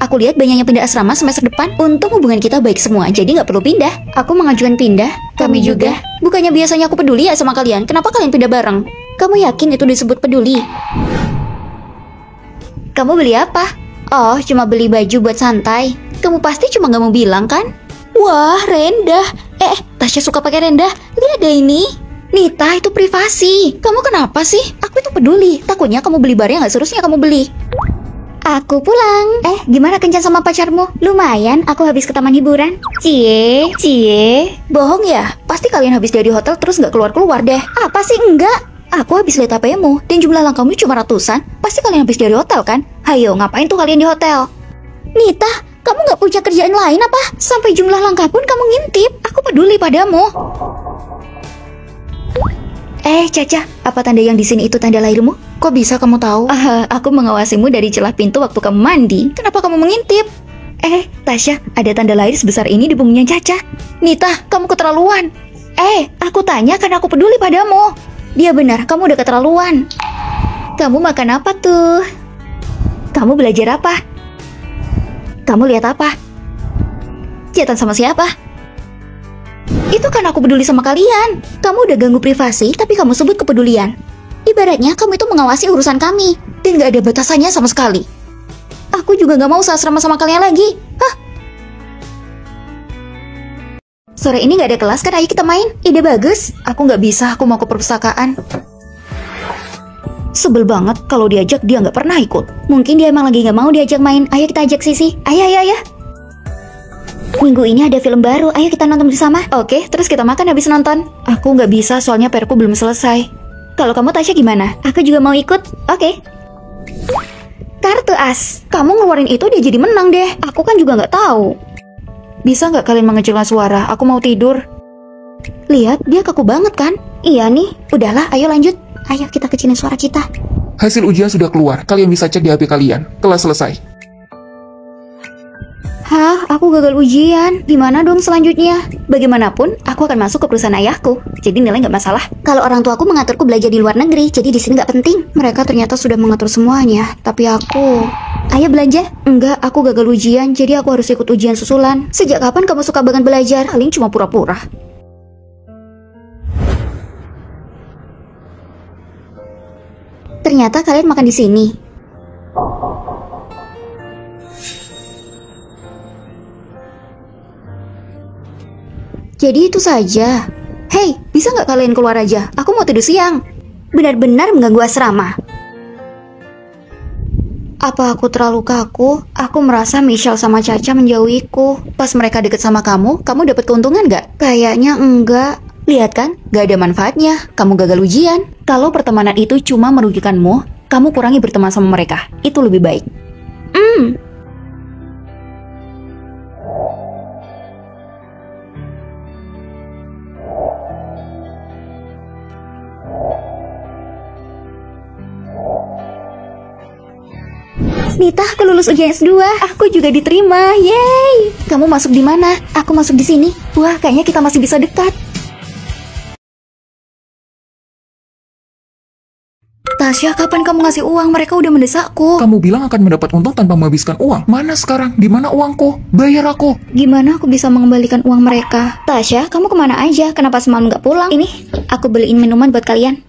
Aku lihat banyak yang pindah asrama semester depan. Untung hubungan kita baik semua, jadi nggak perlu pindah. Aku mengajukan pindah. Kami juga. Bukannya biasanya aku peduli ya sama kalian? Kenapa kalian pindah bareng? Kamu yakin itu disebut peduli? Kamu beli apa? Oh, cuma beli baju buat santai. Kamu pasti cuma nggak mau bilang kan? Wah, rendah. Tasya suka pakai rendah. Lihat deh ini. Nita, itu privasi. Kamu kenapa sih? Aku itu peduli. Takutnya kamu beli barang yang nggak seharusnya kamu beli. Aku pulang. Gimana kencan sama pacarmu? Lumayan, aku habis ke taman hiburan. Cie. Bohong ya? Pasti kalian habis dari hotel terus nggak keluar-keluar deh. Apa sih enggak? Aku habis lihat HP-mu dan jumlah langkahmu cuma ratusan. Pasti kalian habis dari hotel kan? Hayo, ngapain tuh kalian di hotel? Nita, kamu nggak punya kerjaan lain apa? Sampai jumlah langkah pun kamu ngintip. Aku peduli padamu. Caca, apa tanda yang di sini itu tanda lahirmu? Kok bisa kamu tahu? Aku mengawasimu dari celah pintu waktu kamu mandi. Kenapa kamu mengintip? Tasya, ada tanda lahir sebesar ini di punggungnya Caca. Nita, kamu keterlaluan. Aku tanya karena aku peduli padamu. Dia benar, kamu udah keterlaluan. Kamu makan apa tuh? Kamu belajar apa? Kamu lihat apa? Chatan sama siapa? Itu kan aku peduli sama kalian. Kamu udah ganggu privasi, tapi kamu sebut kepedulian. Ibaratnya kamu itu mengawasi urusan kami, dan gak ada batasannya sama sekali. Aku juga gak mau seasrama sama kalian lagi. Sore ini gak ada kelas kan? Ayo kita main. Ide bagus. Aku gak bisa, aku mau ke perpustakaan. Sebel banget, kalau diajak dia gak pernah ikut. Mungkin dia emang lagi gak mau diajak main. Ayo kita ajak Sisi. Ayo. Minggu ini ada film baru, ayo kita nonton bersama. Oke, terus kita makan habis nonton. Aku nggak bisa, soalnya perku belum selesai. Kalau kamu Tasya gimana? Aku juga mau ikut. Oke. Kartu as. Kamu ngeluarin itu dia jadi menang deh. Aku kan juga nggak tahu. Bisa nggak kalian mengecilkan suara? Aku mau tidur. Lihat, dia kaku banget kan? Iya nih. Udahlah, ayo lanjut. Ayo kita kecilin suara kita. Hasil ujian sudah keluar. Kalian bisa cek di HP kalian. Kelas selesai. Aku gagal ujian. Gimana dong selanjutnya? Bagaimanapun, aku akan masuk ke perusahaan ayahku. Jadi nilai nggak masalah. Kalau orang tuaku mengaturku belajar di luar negeri, jadi di sini nggak penting. Mereka ternyata sudah mengatur semuanya. Tapi aku... Ayo belanja? Enggak, aku gagal ujian, jadi aku harus ikut ujian susulan. Sejak kapan kamu suka banget belajar? Paling cuma pura-pura. Ternyata kalian makan di sini. Jadi itu saja. Hei, bisa nggak kalian keluar aja? Aku mau tidur siang. Benar-benar mengganggu asrama. Apa aku terlalu kaku? Aku merasa Michelle sama Caca menjauhiku. Pas mereka deket sama kamu dapat keuntungan nggak? Kayaknya enggak. Lihat kan, nggak ada manfaatnya. Kamu gagal ujian. Kalau pertemanan itu cuma merugikanmu, kamu kurangi berteman sama mereka. Itu lebih baik. Nita, aku lulus ujian S2. Aku juga diterima. Yeay. Kamu masuk di mana? Aku masuk di sini. Wah, kayaknya kita masih bisa dekat. Tasya, kapan kamu ngasih uang? Mereka udah mendesakku. Kamu bilang akan mendapat untung tanpa menghabiskan uang. Mana sekarang? Di mana uangku? Bayar aku. Gimana aku bisa mengembalikan uang mereka? Tasya, kamu kemana aja? Kenapa semalam nggak pulang? Ini, aku beliin minuman buat kalian.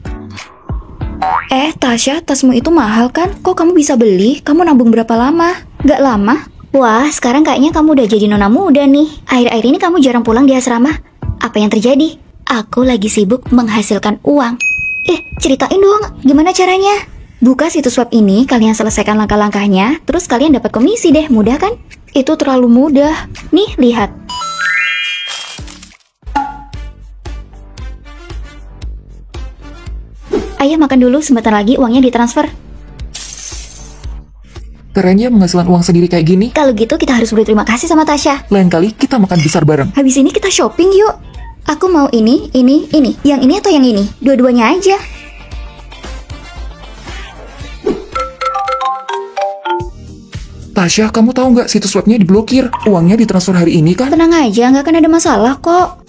Tasya, tasmu itu mahal kan? Kok kamu bisa beli? Kamu nabung berapa lama? Gak lama? Wah, sekarang kayaknya kamu udah jadi nona muda nih. Akhir-akhir ini kamu jarang pulang di asrama. Apa yang terjadi? Aku lagi sibuk menghasilkan uang. Ceritain dong, gimana caranya? Buka situs web ini, kalian selesaikan langkah-langkahnya, terus kalian dapat komisi deh, mudah kan? Itu terlalu mudah. Nih, lihat. Ayah makan dulu, sebentar lagi uangnya ditransfer. Kerennya menghasilkan uang sendiri kayak gini. Kalau gitu kita harus berterima kasih sama Tasya. Lain kali kita makan besar bareng. Habis ini kita shopping yuk. Aku mau ini. Yang ini atau yang ini? Dua-duanya aja. Tasya, kamu tahu nggak situs webnya diblokir? Uangnya ditransfer hari ini kan? Tenang aja, nggak akan ada masalah kok.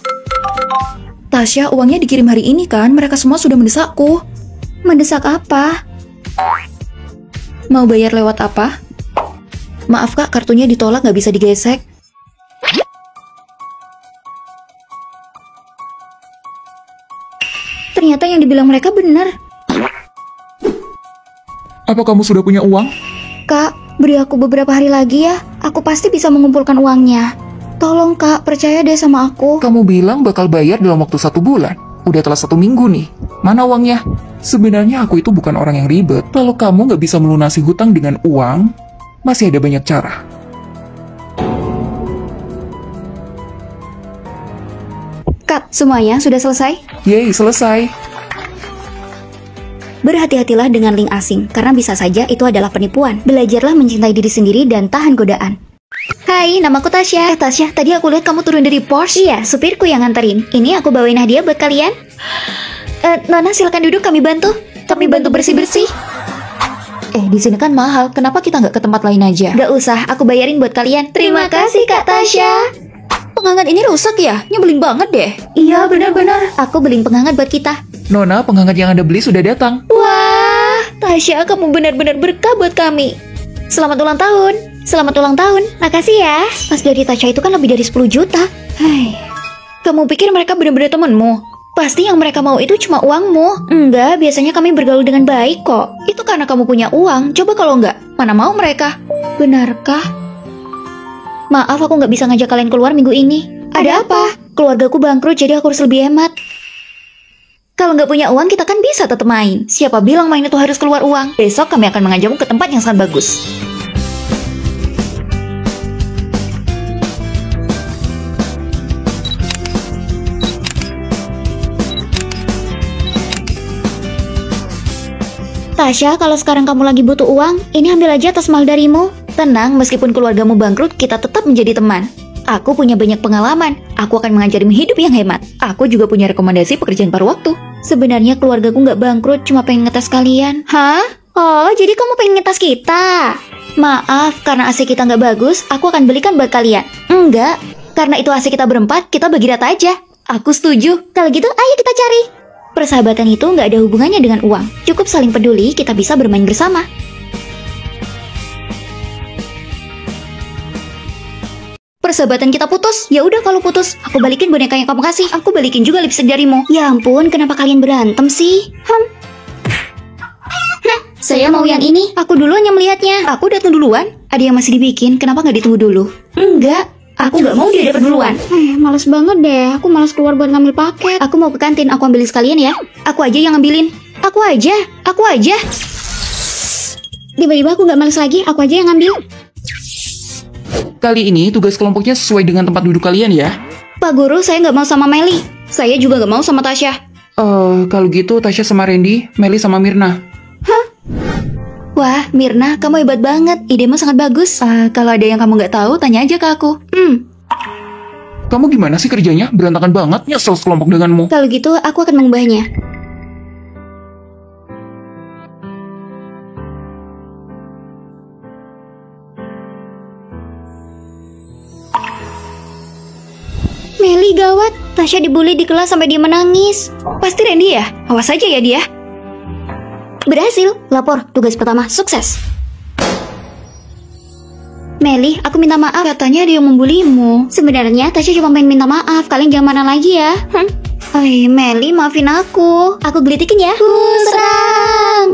Tasya, uangnya dikirim hari ini kan? Mereka semua sudah mendesakku. Mendesak apa? Mau bayar lewat apa? Maaf kak, kartunya ditolak, nggak bisa digesek. Ternyata yang dibilang mereka benar. Apa kamu sudah punya uang? Kak, beri aku beberapa hari lagi ya. Aku pasti bisa mengumpulkan uangnya. Tolong kak, percaya deh sama aku. Kamu bilang bakal bayar dalam waktu 1 bulan. Udah telah 1 minggu nih. Mana uangnya? Sebenarnya aku itu bukan orang yang ribet. Kalau kamu nggak bisa melunasi hutang dengan uang, masih ada banyak cara. Kak, semuanya sudah selesai? Yeay, selesai. Berhati-hatilah dengan link asing, karena bisa saja itu adalah penipuan. Belajarlah mencintai diri sendiri dan tahan godaan. Hai, namaku Tasya. Tasya, tadi aku lihat kamu turun dari Porsche. Iya, supirku yang nganterin. Ini aku bawain hadiah buat kalian. Nona, silakan duduk, kami bantu. Kami bantu bersih-bersih. Di sini kan mahal, kenapa kita nggak ke tempat lain aja? Gak usah, aku bayarin buat kalian. Terima kasih, Kak Tasya. Penghangat ini rusak ya? Nyebelin banget deh. Iya, benar-benar. Aku beliin penghangat buat kita. Nona, penghangat yang Anda beli sudah datang. Wah, Tasya, kamu benar-benar berkah buat kami. Selamat ulang tahun. Selamat ulang tahun. Makasih ya. Mas dari Tasya itu kan lebih dari 10 juta. Hai. Kamu pikir mereka benar-benar temanmu? Pasti yang mereka mau itu cuma uangmu. Enggak, biasanya kami bergaul dengan baik kok. Itu karena kamu punya uang. Coba kalau enggak, mana mau mereka? Benarkah? Maaf, aku nggak bisa ngajak kalian keluar minggu ini. Ada apa? Keluargaku bangkrut, jadi aku harus lebih hemat. Kalau nggak punya uang, kita kan bisa tetap main. Siapa bilang main itu harus keluar uang? Besok kami akan mengajakmu ke tempat yang sangat bagus. Tasya, kalau sekarang kamu lagi butuh uang, ini ambil aja tas mahal darimu. Tenang, meskipun keluargamu bangkrut, kita tetap menjadi teman. Aku punya banyak pengalaman. Aku akan mengajarimu hidup yang hemat. Aku juga punya rekomendasi pekerjaan paruh waktu. Sebenarnya keluargaku nggak bangkrut, cuma pengen ngetes kalian. Hah? Oh, jadi kamu pengen ngetes kita? Maaf, karena AC kita nggak bagus, aku akan belikan buat kalian. Enggak, karena itu AC kita berempat, kita bagi rata aja. Aku setuju. Kalau gitu, ayo kita cari. Persahabatan itu nggak ada hubungannya dengan uang. Cukup saling peduli, kita bisa bermain bersama. Persahabatan kita putus. Ya udah kalau putus, aku balikin boneka yang kamu kasih. Aku balikin juga lipstick darimu. Ya ampun, kenapa kalian berantem sih? Saya mau yang ini. Aku duluan yang melihatnya. Aku datang duluan. Ada yang masih dibikin, kenapa nggak ditunggu dulu? Enggak. Aku nggak mau dia dapat duluan. Males banget deh. Aku malas keluar buat ngambil paket. Aku mau ke kantin. Aku ambilin sekalian ya. Aku aja yang ngambilin. Aku aja. Aku aja. Tiba-tiba aku nggak males lagi. Aku aja yang ngambil. Kali ini tugas kelompoknya sesuai dengan tempat duduk kalian ya. Pak Guru, saya nggak mau sama Meli. Saya juga nggak mau sama Tasya. Kalau gitu Tasya sama Randy, Meli sama Mirna. Wah, Mirna, kamu hebat banget. Idemu sangat bagus. Kalau ada yang kamu nggak tahu, tanya aja ke aku. Kamu gimana sih kerjanya? Berantakan banget, nyesel sekelompok denganmu. Kalau gitu, aku akan mengubahnya. Meli, gawat. Tasya dibully di kelas sampai dia menangis. Pasti Randy ya? Awas aja ya dia. Berhasil. Lapor, tugas pertama sukses. Meli, aku minta maaf. Katanya dia yang membulimu. Sebenarnya Tasya cuma pengen minta maaf. Kalian jangan marah lagi ya. Hai, Meli, maafin aku. Aku gelitikin ya. Serang.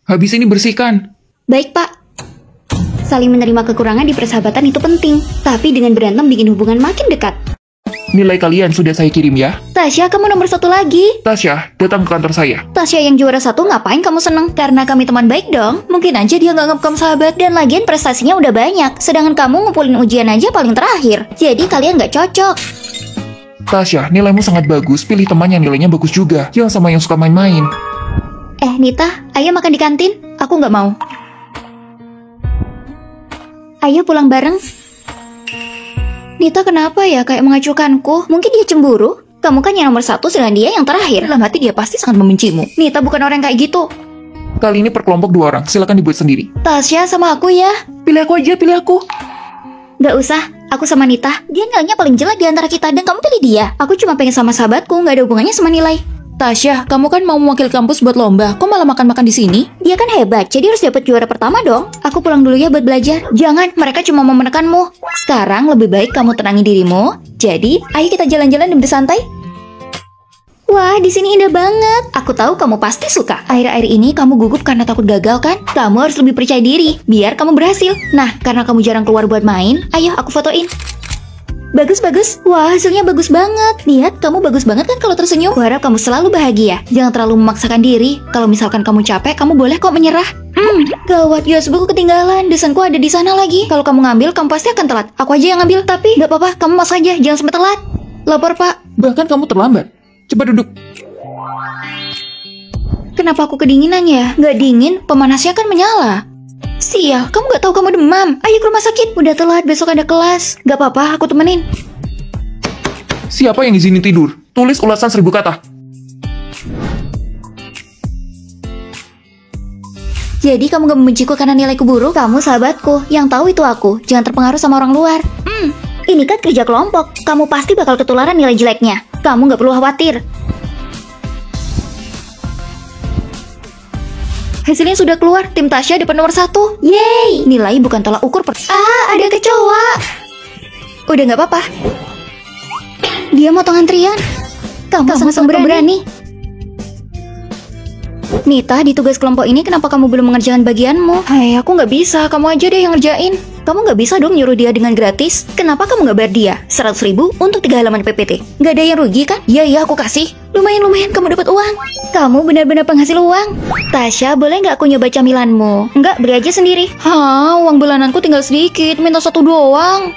Habis ini bersihkan. Baik, Pak. Saling menerima kekurangan di persahabatan itu penting. Tapi dengan berantem bikin hubungan makin dekat. Nilai kalian sudah saya kirim ya. Tasya, kamu nomor 1 lagi. Tasya, datang ke kantor saya. Tasya yang juara 1, ngapain kamu seneng? Karena kami teman baik dong. Mungkin aja dia nggak anggap kamu sahabat. Dan lagian prestasinya udah banyak. Sedangkan kamu ngumpulin ujian aja paling terakhir. Jadi kalian nggak cocok. Tasya, nilaimu sangat bagus. Pilih teman yang nilainya bagus juga. Jangan sama yang suka main-main. Nita, ayo makan di kantin. Aku nggak mau. Ayo pulang bareng. Nita kenapa ya kayak mengacuhkanku? Mungkin dia cemburu. Kamu kan yang nomor 1 sedangkan dia yang terakhir. Dalam hati dia pasti sangat membencimu. Nita bukan orang kayak gitu. Kali ini per kelompok 2 orang. Silakan dibuat sendiri. Tasya sama aku ya. Pilih aku aja, pilih aku. Gak usah, aku sama Nita. Dia nilainya paling jelek di antara kita dan kamu pilih dia. Aku cuma pengen sama sahabatku, gak ada hubungannya sama nilai. Tasya, kamu kan mau mewakili kampus buat lomba. Kok malah makan-makan di sini? Dia kan hebat, jadi harus dapat juara pertama dong. Aku pulang dulu ya buat belajar. Jangan, mereka cuma mau menekanmu. Sekarang lebih baik kamu tenangi dirimu. Jadi, ayo kita jalan-jalan dan bersantai. Wah, di sini indah banget. Aku tahu kamu pasti suka. Akhir-akhir ini kamu gugup karena takut gagal kan? Kamu harus lebih percaya diri, biar kamu berhasil. Nah, karena kamu jarang keluar buat main, ayo aku fotoin. Bagus. Wah, hasilnya bagus banget. Lihat, kamu bagus banget kan kalau tersenyum. Kuharap kamu selalu bahagia. Jangan terlalu memaksakan diri. Kalau misalkan kamu capek, kamu boleh kok menyerah. Gawat, USB-ku ketinggalan. Desainku ada di sana lagi. Kalau kamu ngambil, kamu pasti akan telat. Aku aja yang ngambil. Tapi, gak apa-apa, kamu mas aja. Jangan sampai telat. Lapor, Pak. Bahkan kamu terlambat. Coba duduk. Kenapa aku kedinginan ya? Gak dingin, pemanasnya kan menyala. Sial, kamu gak tahu kamu demam. Ayo ke rumah sakit. Udah telat, besok ada kelas. Gak apa-apa, aku temenin. Siapa yang izinin tidur? Tulis ulasan 1000 kata. Jadi kamu gak membenciku karena nilaiku buruk? Kamu sahabatku, yang tahu itu aku. Jangan terpengaruh sama orang luar. Ini kan kerja kelompok. Kamu pasti bakal ketularan nilai jeleknya. Kamu gak perlu khawatir. Hasilnya sudah keluar, tim Tasya dapat nomor 1. Yeay! Nilai bukan tolak ukur ada kecoa! Udah gak apa-apa. Dia motong antrian. Kamu sangat berani. Nita, di tugas kelompok ini kenapa kamu belum mengerjakan bagianmu? Hai, aku gak bisa, kamu aja deh yang ngerjain. Kamu gak bisa dong nyuruh dia dengan gratis. Kenapa kamu gak bayar dia? 100.000 untuk 3 halaman PPT. Gak ada yang rugi kan? Iya, aku kasih. Lumayan, kamu dapat uang. Kamu benar-benar penghasil uang. Tasya, boleh gak aku nyoba camilanmu? Enggak, beli aja sendiri. Hah, uang bulananku tinggal sedikit. Minta 1 doang.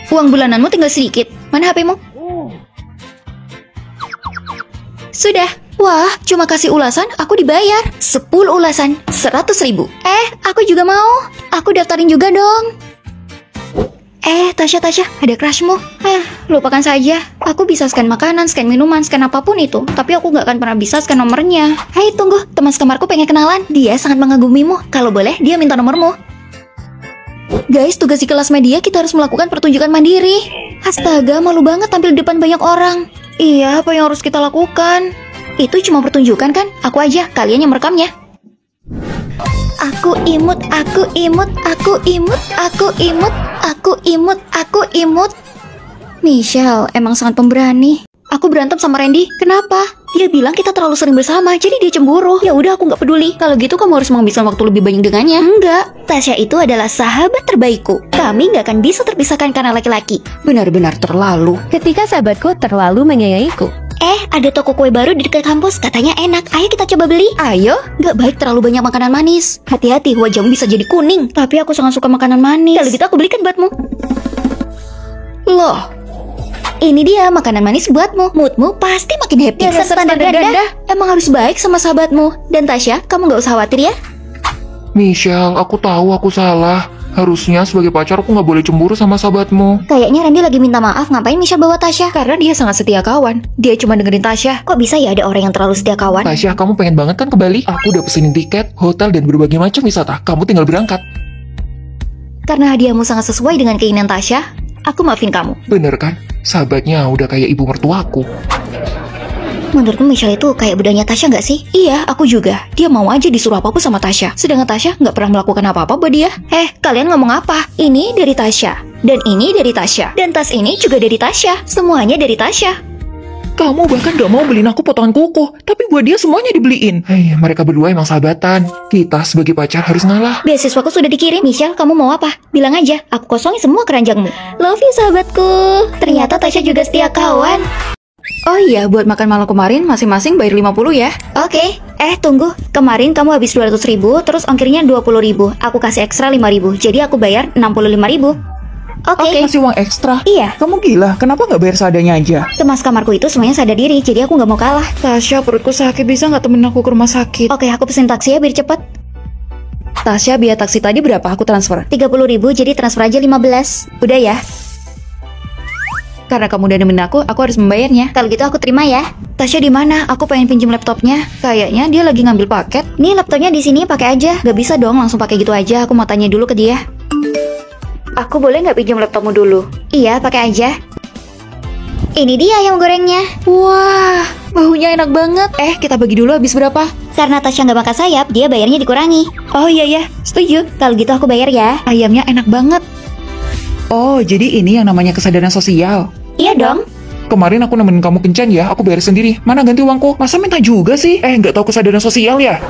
Uang bulananmu tinggal sedikit. Mana HP-mu? Sudah. Wah, cuma kasih ulasan, aku dibayar 10 ulasan, 100.000. Aku juga mau. Aku daftarin juga dong. Tasya, ada crushmu. Lupakan saja. Aku bisa scan makanan, scan minuman, scan apapun itu. Tapi aku gak akan pernah bisa scan nomornya. Hai, tunggu. Teman sekamarku pengen kenalan. Dia sangat mengagumimu. Kalau boleh, dia minta nomormu. Guys, tugas di kelas media kita harus melakukan pertunjukan mandiri. Astaga, malu banget tampil di depan banyak orang. Iya, apa yang harus kita lakukan? Itu cuma pertunjukan kan? Aku aja, kalian yang merekamnya. Aku imut. Michelle, emang sangat pemberani. Aku berantem sama Randy. Kenapa? Dia bilang kita terlalu sering bersama, jadi dia cemburu. Ya udah, aku nggak peduli. Kalau gitu kamu harus menghabiskan waktu lebih banyak dengannya. Enggak, Tasya itu adalah sahabat terbaikku. Kami nggak akan bisa terpisahkan karena laki-laki. Benar-benar terlalu. Ketika sahabatku terlalu menyayangiku. Ada toko kue baru di dekat kampus, katanya enak. Ayo kita coba beli. Ayo, nggak baik terlalu banyak makanan manis. Hati-hati, wajahmu bisa jadi kuning. Tapi aku sangat suka makanan manis. Kalau gitu aku belikan buatmu. Loh, ini dia makanan manis buatmu. Moodmu pasti makin happy. Biasa standar ganda. Emang harus baik sama sahabatmu. Dan Tasya, kamu nggak usah khawatir ya. Michelle, aku tahu aku salah. Harusnya sebagai pacar aku nggak boleh cemburu sama sahabatmu. Kayaknya Randy lagi minta maaf. Ngapain Michelle bawa Tasya? Karena dia sangat setia kawan. Dia cuma dengerin Tasya. Kok bisa ya ada orang yang terlalu setia kawan? Tasya, kamu pengen banget kan ke Bali? Aku udah pesenin tiket, hotel, dan berbagai macam wisata. Kamu tinggal berangkat. Karena hadiahmu sangat sesuai dengan keinginan Tasya, aku maafin kamu. Bener kan? Sahabatnya udah kayak ibu mertuaku. Menurutmu Michelle itu kayak budanya Tasya nggak sih? Iya, aku juga. Dia mau aja disuruh apapun sama Tasya. Sedangkan Tasya nggak pernah melakukan apa-apa buat dia. Kalian ngomong apa? Ini dari Tasya. Dan ini dari Tasya. Dan tas ini juga dari Tasya. Semuanya dari Tasya. Kamu bahkan gak mau beliin aku potongan kuku. Tapi buat dia semuanya dibeliin. Mereka berdua emang sahabatan. Kita sebagai pacar harus ngalah. Beasiswaku sudah dikirim. Michelle, kamu mau apa? Bilang aja, aku kosongin semua keranjangmu. Love you sahabatku. Ternyata Tasya juga setia kawan. Oh iya, buat makan malam kemarin masing-masing bayar 50 ya. Oke. Tunggu. Kemarin kamu habis 200.000, terus ongkirnya 20.000. Aku kasih ekstra 5.000. Jadi aku bayar 65.000. Oke. Kasih uang ekstra? Iya. Kamu gila, kenapa nggak bayar seadanya aja? Teman kamarku itu semuanya sadar diri, jadi aku nggak mau kalah. Tasya, perutku sakit, bisa nggak temenin aku ke rumah sakit? Oke, aku pesen taksi ya biar cepet. Tasya, biaya taksi tadi berapa? Aku transfer 30.000, jadi transfer aja 15. Udah ya. Karena kamu udah nemenin aku harus membayarnya. Kalau gitu aku terima ya. Tasya di mana? Aku pengen pinjam laptopnya. Kayaknya dia lagi ngambil paket. Nih laptopnya di sini, pakai aja. Gak bisa dong langsung pakai gitu aja. Aku mau tanya dulu ke dia. Aku boleh nggak pinjam laptopmu dulu? Iya, pakai aja. Ini dia ayam gorengnya. Wah, Baunya enak banget. Kita bagi dulu habis berapa? Karena Tasya nggak makan sayap, dia bayarnya dikurangi. Oh iya ya, setuju. Kalau gitu aku bayar ya. Ayamnya enak banget. Oh, jadi ini yang namanya kesadaran sosial. Iya dong. Kemarin aku nemenin kamu kencan ya, aku bayar sendiri. Mana ganti uangku? Masa minta juga sih? Nggak tahu kesadaran sosial ya?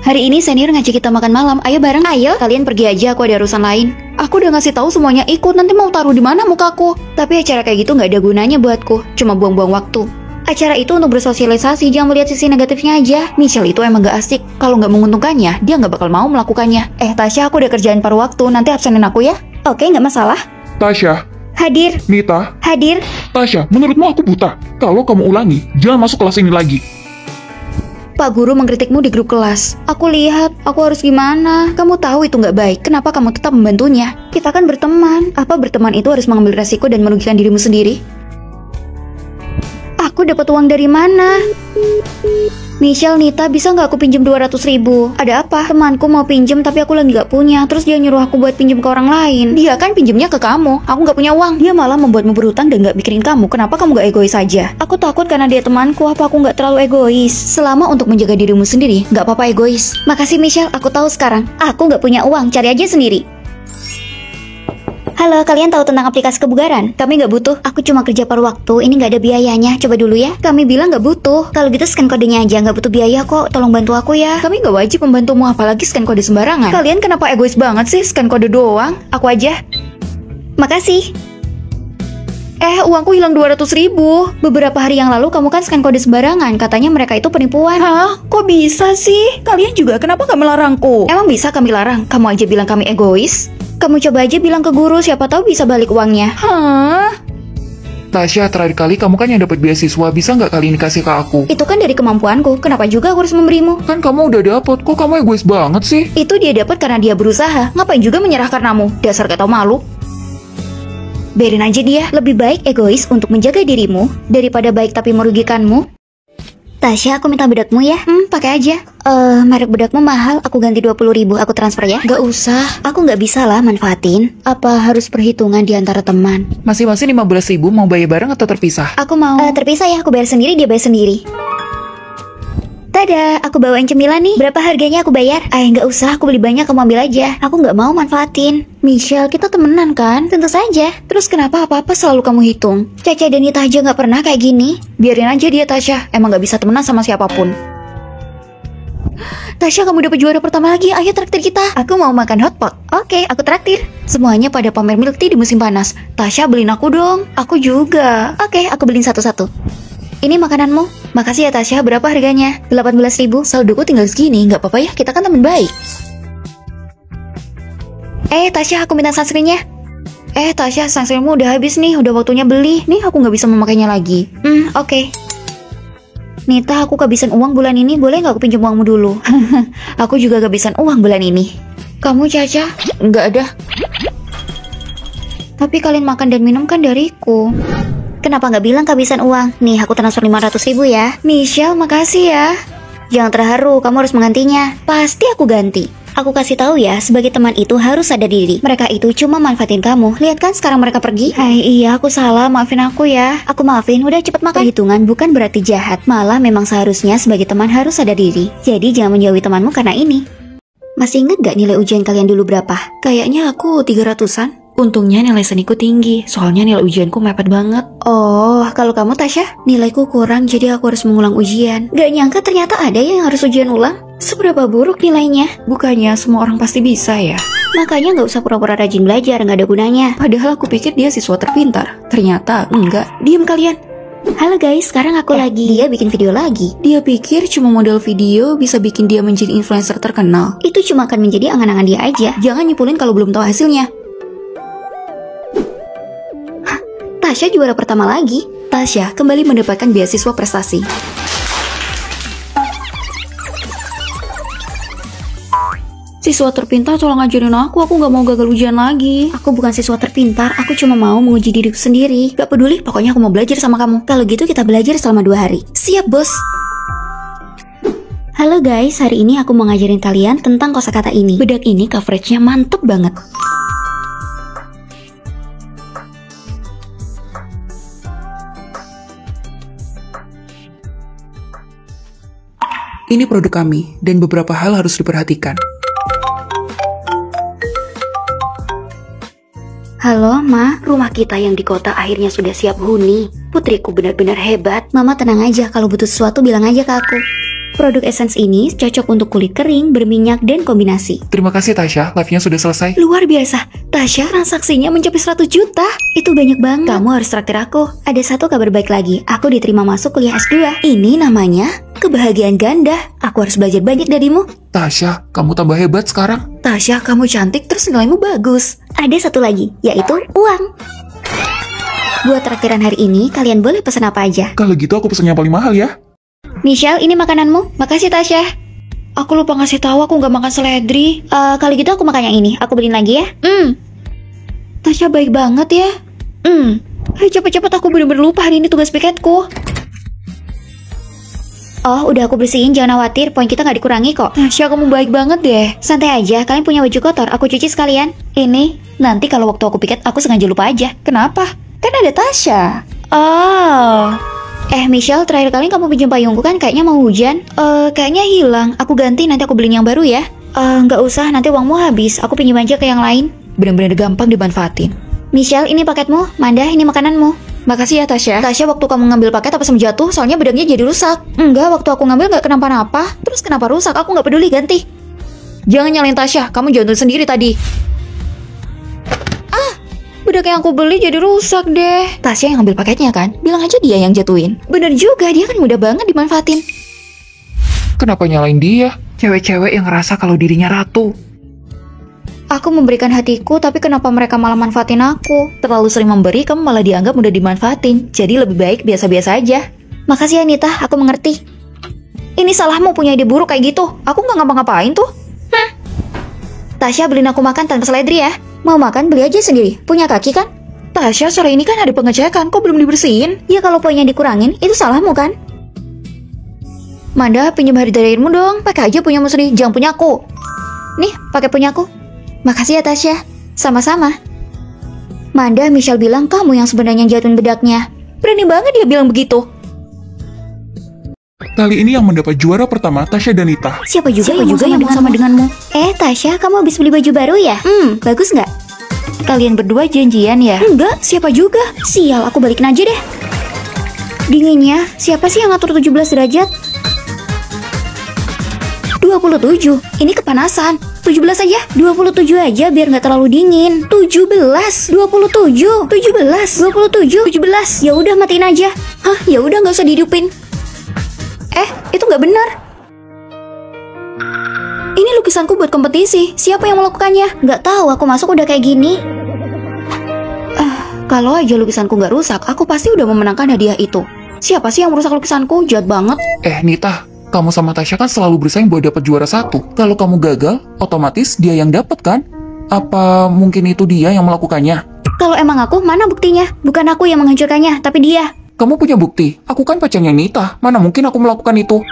Hari ini senior ngajak kita makan malam. Ayo bareng. Ayo, kalian pergi aja, aku ada urusan lain. Aku udah ngasih tahu semuanya ikut, nanti mau taruh di mana mukaku. Tapi acara kayak gitu nggak ada gunanya buatku, cuma buang-buang waktu. Acara itu untuk bersosialisasi, jangan melihat sisi negatifnya aja. Michelle itu emang gak asik. Kalau nggak menguntungkannya, dia nggak bakal mau melakukannya. Tasya, aku udah kerjain paruh waktu, nanti absenin aku ya. Oke, nggak masalah. Tasya, Hadir. Nita, Hadir. Tasya, menurutmu aku buta? Kalau kamu ulangi, jangan masuk kelas ini lagi. Pak guru mengkritikmu di grup kelas. Aku lihat, aku harus gimana? Kamu tahu itu nggak baik, kenapa kamu tetap membantunya? Kita kan berteman. Apa berteman itu harus mengambil resiko dan merugikan dirimu sendiri? Aku dapat uang dari mana? Michelle, Nita, bisa nggak aku pinjem 200.000? Ada apa? Temanku mau pinjem tapi aku lagi nggak punya. Terus dia nyuruh aku buat pinjem ke orang lain. Dia kan pinjemnya ke kamu. Aku nggak punya uang. Dia malah membuatmu berutang dan nggak mikirin kamu. Kenapa kamu nggak egois saja? Aku takut karena dia temanku. Apa aku nggak terlalu egois? Selama untuk menjaga dirimu sendiri, nggak apa-apa egois. Makasih Michelle, aku tahu sekarang. Aku nggak punya uang, cari aja sendiri. Halo, kalian tahu tentang aplikasi kebugaran? Kami nggak butuh. Aku cuma kerja paruh waktu, ini nggak ada biayanya. Coba dulu ya. Kami bilang nggak butuh. Kalau gitu scan kodenya aja, nggak butuh biaya kok. Tolong bantu aku ya. Kami nggak wajib membantumu, apalagi scan kode sembarangan. Kalian kenapa egois banget sih? Scan kode doang. Aku aja. Makasih. Uangku hilang 200.000. Beberapa hari yang lalu kamu kan scan kode sembarangan. Katanya mereka itu penipuan. Hah? Kok bisa sih? Kalian juga kenapa nggak melarangku? Emang bisa kami larang? Kamu aja bilang kami egois. Kamu coba aja bilang ke guru, siapa tahu bisa balik uangnya. Hah? Tasya, terakhir kali kamu kan yang dapat beasiswa, bisa nggak kali ini kasih ke aku? Itu kan dari kemampuanku, kenapa juga aku harus memberimu? Kan kamu udah dapet, kok kamu egois banget sih? Itu dia dapat karena dia berusaha. Ngapain juga menyerah karenamu? Dasar gak tau malu. Biarin aja dia. Lebih baik egois untuk menjaga dirimu daripada baik tapi merugikanmu. Tasya, aku minta bedakmu ya. Pakai aja. Merek bedakmu mahal, aku ganti 20.000, aku transfer ya. Gak usah. Aku nggak bisa lah manfaatin. Apa harus perhitungan di antara teman? Masing-masing 15.000, mau bayar bareng atau terpisah? Aku mau. Terpisah ya, aku bayar sendiri, dia bayar sendiri. Tada, aku bawain cemilan nih. Berapa harganya aku bayar? Nggak usah, aku beli banyak, kamu ambil aja. Aku nggak mau manfaatin. Michelle, kita temenan kan? Tentu saja. Terus kenapa apa-apa selalu kamu hitung? Caca dan Nita aja nggak pernah kayak gini. Biarin aja dia, Tasya. Emang nggak bisa temenan sama siapapun. Tasya, kamu dapat juara pertama lagi. Ayo traktir kita. Aku mau makan hotpot. Oke, aku traktir. Semuanya pada pamer milk tea di musim panas. Tasya, beliin aku dong. Aku juga. Oke, aku beliin satu-satu. Ini makananmu. Makasih ya Tasya, berapa harganya? 18.000. Saldoku tinggal segini, nggak apa-apa ya, kita kan teman baik. Tasya, aku minta sunscreennya. Tasya, sunscreenmu udah habis nih, udah waktunya beli. Nih, aku nggak bisa memakainya lagi. Oke. Nita, aku kehabisan uang bulan ini, boleh nggak aku pinjam uangmu dulu? Aku juga kehabisan uang bulan ini. Kamu, Caca? Nggak ada. Tapi kalian makan dan minum kan dariku. Kenapa nggak bilang kehabisan uang? Nih, aku transfer 500.000 ya. Michelle, makasih ya. Jangan terharu, kamu harus menggantinya. Pasti aku ganti. Aku kasih tahu ya, sebagai teman itu harus sadar diri. Mereka itu cuma manfaatin kamu. Lihat kan sekarang mereka pergi. Hai, iya aku salah, maafin aku ya. Aku maafin, udah cepet makan. Perhitungan bukan berarti jahat. Malah memang seharusnya sebagai teman harus sadar diri. Jadi jangan menjauhi temanmu karena ini. Masih inget gak nilai ujian kalian dulu berapa? Kayaknya aku 300-an. Untungnya nilai seniku tinggi, soalnya nilai ujianku mepet banget. Oh, kalau kamu Tasya? Nilaiku kurang, jadi aku harus mengulang ujian. Gak nyangka ternyata ada yang harus ujian ulang. Seberapa buruk nilainya? Bukannya semua orang pasti bisa ya? Makanya gak usah pura-pura rajin belajar, gak ada gunanya. Padahal aku pikir dia siswa terpintar. Ternyata enggak. Diam kalian. Halo guys, sekarang aku lagi. Dia bikin video lagi. Dia pikir cuma model video bisa bikin dia menjadi influencer terkenal. Itu cuma akan menjadi angan-angan dia aja. Jangan nyimpulin kalau belum tahu hasilnya. Tasya juara pertama lagi. Tasya kembali mendapatkan beasiswa prestasi. Siswa terpintar, tolong ajarin aku gak mau gagal ujian lagi. Aku bukan siswa terpintar, aku cuma mau menguji diriku sendiri. Gak peduli, pokoknya aku mau belajar sama kamu. Kalau gitu kita belajar selama 2 hari. Siap bos. Halo guys, hari ini aku mau ngajarin kalian tentang kosakata ini. Bedak ini coveragenya mantep banget. Ini produk kami, dan beberapa hal harus diperhatikan. Halo, Ma. Rumah kita yang di kota akhirnya sudah siap huni. Putriku benar-benar hebat. Mama tenang aja, kalau butuh sesuatu bilang aja ke aku. Produk Essence ini cocok untuk kulit kering, berminyak, dan kombinasi. Terima kasih Tasya, live-nya sudah selesai. Luar biasa. Tasya transaksinya mencapai 100 juta. Itu banyak banget. Kamu harus traktir aku. Ada satu kabar baik lagi. Aku diterima masuk kuliah S2. Ini namanya kebahagiaan ganda. Aku harus belajar banyak darimu. Tasya, kamu tambah hebat sekarang. Tasya, kamu cantik terus nilaimu bagus. Ada satu lagi, yaitu uang. Buat traktiran hari ini, kalian boleh pesan apa aja. Kalau gitu aku pesan yang paling mahal ya. Michelle, ini makananmu. Makasih, Tasya. Aku lupa ngasih tahu aku nggak makan seledri. Kali gitu aku makan yang ini. Aku beliin lagi ya. Tasya baik banget ya. Ayo cepet-cepet, aku bener-bener lupa hari ini tugas piketku. Oh, udah aku bersihin, jangan khawatir. Poin kita nggak dikurangi kok. Tasya, kamu baik banget deh. Santai aja, kalian punya baju kotor. Aku cuci sekalian. Ini, nanti kalau waktu aku piket, aku sengaja lupa aja. Kenapa? Kan ada Tasya. Oh. Michelle, terakhir kali kamu pinjam payungku kan kayaknya mau hujan. Kayaknya hilang. Aku ganti, nanti aku beliin yang baru ya. Nggak usah, nanti uangmu habis. Aku pinjam aja ke yang lain. Bener-bener gampang dimanfaatin. Michelle, ini paketmu. Manda, ini makananmu. Makasih ya Tasya. Tasya, waktu kamu ngambil paket apa sem jatuh? Soalnya bedaknya jadi rusak. Enggak, waktu aku ngambil nggak kenapa-napa. Terus kenapa rusak? Aku nggak peduli, ganti. Jangan nyalain Tasya, kamu jatuh sendiri tadi. Bedak yang aku beli jadi rusak deh. Tasya yang ngambil paketnya kan? Bilang aja dia yang jatuhin. Bener juga, dia kan mudah banget dimanfaatin. Kenapa nyalain dia? Cewek-cewek yang ngerasa kalau dirinya ratu. Aku memberikan hatiku, tapi kenapa mereka malah manfaatin aku? Terlalu sering memberi, kamu malah dianggap mudah dimanfaatin. Jadi lebih baik biasa-biasa aja. Makasih ya Nita, aku mengerti. Ini salahmu punya ide buruk kayak gitu. Aku nggak ngapa-ngapain tuh. Tasya, beliin aku makan tanpa seledri ya. Mau makan beli aja sendiri. Punya kaki kan? Tasya, sore ini kan ada pengecekan. Kok belum dibersihin? Ya kalau poinnya dikurangin, itu salahmu kan? Manda, pinjam hari terakhirmu dong. Pakai aja punyamu sendiri, jangan punya aku. Nih, pakai punyaku. Makasih ya Tasya. Sama-sama. Manda, Michelle bilang kamu yang sebenarnya jatuhin bedaknya. Berani banget dia bilang begitu. Kali ini yang mendapat juara pertama Tasya dan Nita. Siapa juga yang mau sama denganmu? Tasya, kamu habis beli baju baru ya? Bagus nggak? Kalian berdua janjian ya? Enggak, siapa juga? Sial, aku balikin aja deh. Dinginnya, siapa sih yang ngatur 17 derajat? 27, ini kepanasan. 17 aja, 27 aja biar nggak terlalu dingin. 17, 27, 17, 27, 17. Ya udah matiin aja. Hah, ya udah nggak usah dihidupin. Itu nggak benar. Ini lukisanku buat kompetisi. Siapa yang melakukannya? Nggak tahu, aku masuk udah kayak gini. Kalau aja lukisanku nggak rusak, aku pasti udah memenangkan hadiah itu. Siapa sih yang merusak lukisanku? Jahat banget. Nita, kamu sama Tasya kan selalu bersaing buat dapat juara 1. Kalau kamu gagal, otomatis dia yang dapat kan? Apa mungkin itu dia yang melakukannya? Kalau emang aku, mana buktinya? Bukan aku yang menghancurkannya, tapi dia. Kamu punya bukti? Aku kan pacarnya Nita. Mana mungkin aku melakukan itu?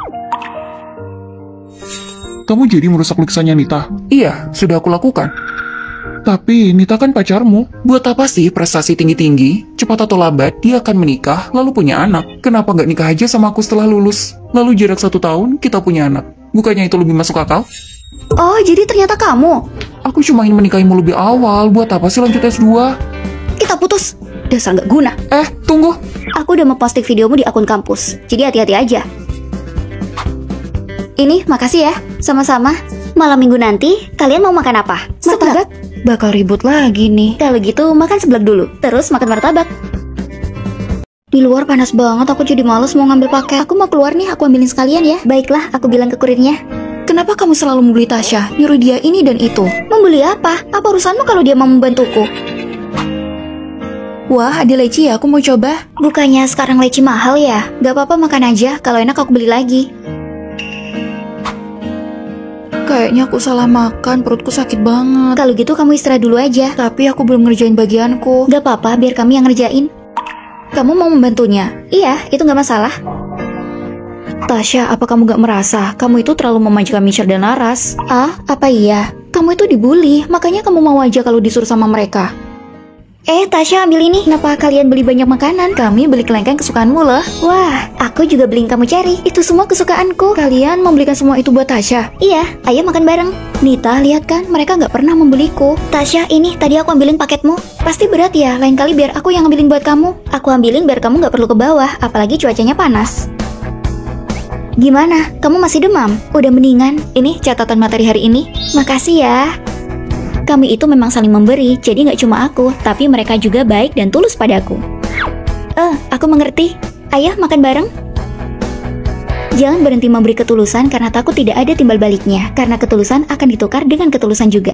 Kamu jadi merusak lukisannya Nita? Iya, sudah aku lakukan. Tapi Nita kan pacarmu. Buat apa sih prestasi tinggi-tinggi? Cepat atau lambat, dia akan menikah, lalu punya anak. Kenapa nggak nikah aja sama aku setelah lulus? Lalu jarak 1 tahun, kita punya anak. Bukannya itu lebih masuk akal? Oh, jadi ternyata kamu. Aku cuma ingin menikahimu lebih awal. Buat apa sih lanjut S2? Kita putus. Dasar nggak guna. Tunggu. Aku udah memposting videomu di akun kampus. Jadi hati-hati aja. Ini, makasih ya. Sama-sama. Malam minggu nanti, kalian mau makan apa? Martabak? Bakal ribut lagi nih. Kalau gitu, makan seblak dulu. Terus makan martabak. Di luar panas banget, aku jadi males mau ngambil paket. Aku mau keluar nih, aku ambilin sekalian ya. Baiklah, aku bilang ke kurirnya. Kenapa kamu selalu membuli Tasya? Nyuruh dia ini dan itu. Membeli apa? Apa urusanmu kalau dia mau membantuku? Wah, ada leci ya, aku mau coba. Bukannya sekarang leci mahal ya? Gak apa-apa, makan aja. Kalau enak aku beli lagi. Kayaknya aku salah makan, perutku sakit banget. Kalau gitu kamu istirahat dulu aja. Tapi aku belum ngerjain bagianku. Gak apa-apa, biar kami yang ngerjain. Kamu mau membantunya? Iya, itu gak masalah. Tasya, apa kamu gak merasa kamu itu terlalu memanjakan Michelle dan Laras? Apa iya? Kamu itu dibully, makanya kamu mau aja kalau disuruh sama mereka. Tasya ambil ini. Kenapa kalian beli banyak makanan? Kami beli kelengkeng kesukaanmu loh. Wah, aku juga beliin kamu cari. Itu semua kesukaanku. Kalian membelikan semua itu buat Tasya? Iya, ayo makan bareng. Nita, lihat kan, mereka nggak pernah membeliku. Tasya, ini tadi aku ambilin paketmu. Pasti berat ya, lain kali biar aku yang ambilin buat kamu. Aku ambilin biar kamu nggak perlu ke bawah, apalagi cuacanya panas. Gimana? Kamu masih demam? Udah mendingan? Ini catatan materi hari ini. Makasih ya. Kami itu memang saling memberi, jadi nggak cuma aku, tapi mereka juga baik dan tulus padaku. Aku mengerti. Ayo makan bareng. Jangan berhenti memberi ketulusan karena takut tidak ada timbal baliknya, karena ketulusan akan ditukar dengan ketulusan juga.